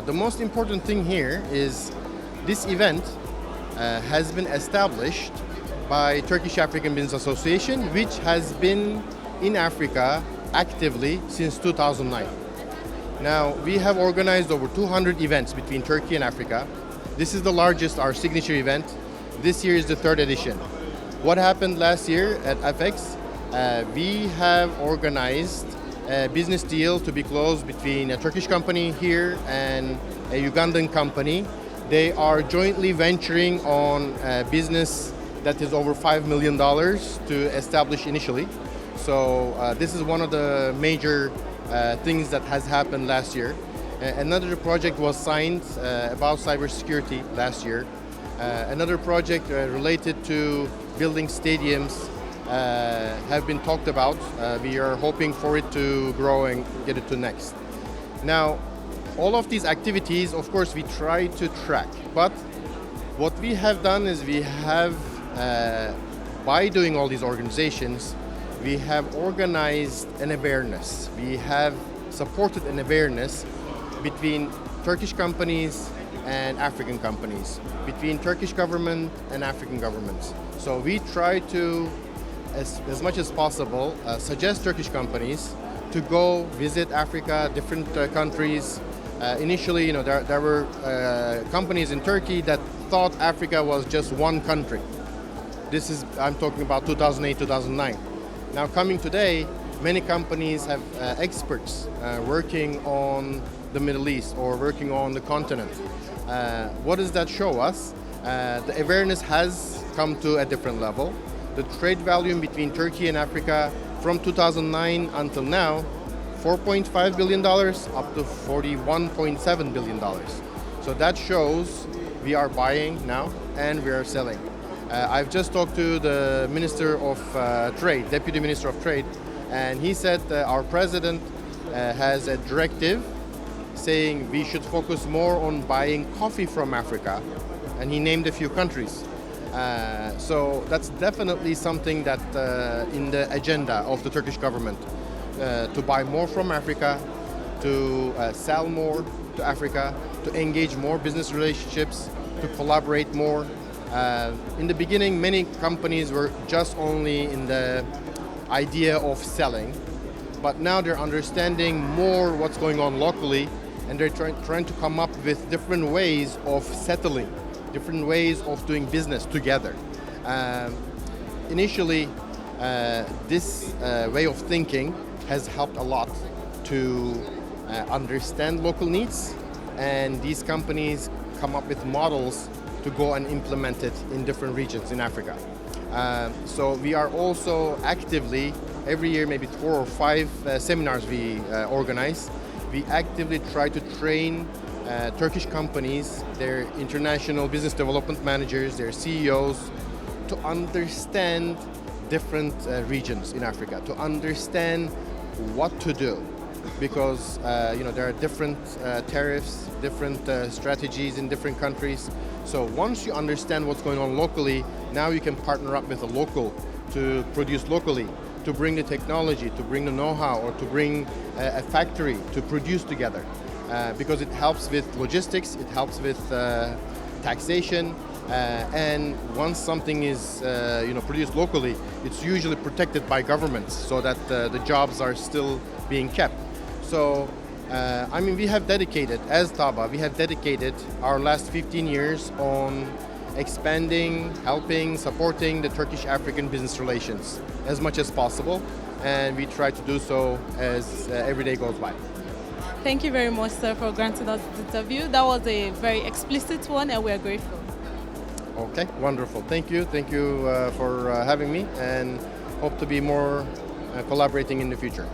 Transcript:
The most important thing here is this event has been established by Turkish African Business Association, which has been in Africa actively since 2009. Now, we have organized over 200 events between Turkey and Africa. This is the largest, our signature event. This year is the third edition. What happened last year at AFEX? We have organized a business deal to be closed between a Turkish company here and a Ugandan company. They are jointly venturing on a business that is over $5 million to establish initially. So this is one of the major things that has happened last year. Another project was signed about cybersecurity last year. Another project related to building stadiums have been talked about. We are hoping for it to grow and get it to next. Now, all of these activities, of course, we try to track. But what we have done is we have, by doing all these organizations, we have organized an awareness. We have supported an awareness between Turkish companies and African companies, between Turkish government and African governments. So we try to, as much as possible, suggest Turkish companies to go visit Africa, different countries. Initially, there were companies in Turkey that thought Africa was just one country. I'm talking about 2008, 2009. Now coming today, many companies have experts working on the Middle East or working on the continent. What does that show us? The awareness has come to a different level. The trade volume between Turkey and Africa from 2009 until now, $4.5 billion up to $41.7 billion. So that shows we are buying now and we are selling. I've just talked to the Minister of Trade, Deputy Minister of Trade, and he said our president has a directive saying we should focus more on buying coffee from Africa, and he named a few countries. So that's definitely something that in the agenda of the Turkish government, to buy more from Africa, to sell more to Africa, to engage more business relationships, to collaborate more. In the beginning, many companies were just only in the idea of selling, but now they're understanding more what's going on locally, and they're trying to come up with different ways of settling, different ways of doing business together. Initially, this way of thinking has helped a lot to understand local needs, and these companies come up with models to go and implement it in different regions in Africa. So we are also actively, every year maybe 4 or 5 seminars we organize. We actively try to train Turkish companies, their international business development managers, their CEOs, to understand different regions in Africa, to understand what to do. Because there are different tariffs, different strategies in different countries. So once you understand what's going on locally, now you can partner up with a local to produce locally, to bring the technology, to bring the know-how, or to bring a factory to produce together. Because it helps with logistics, it helps with taxation, and once something is produced locally, it's usually protected by governments so that the jobs are still being kept. So, we have dedicated, as TABA, we have dedicated our last 15 years on expanding, helping, supporting the Turkish-African business relations as much as possible, and we try to do so as every day goes by. Thank you very much, sir, for granting us this interview. That was a very explicit one, and we're grateful. Okay, wonderful. Thank you for having me, and hope to be more collaborating in the future.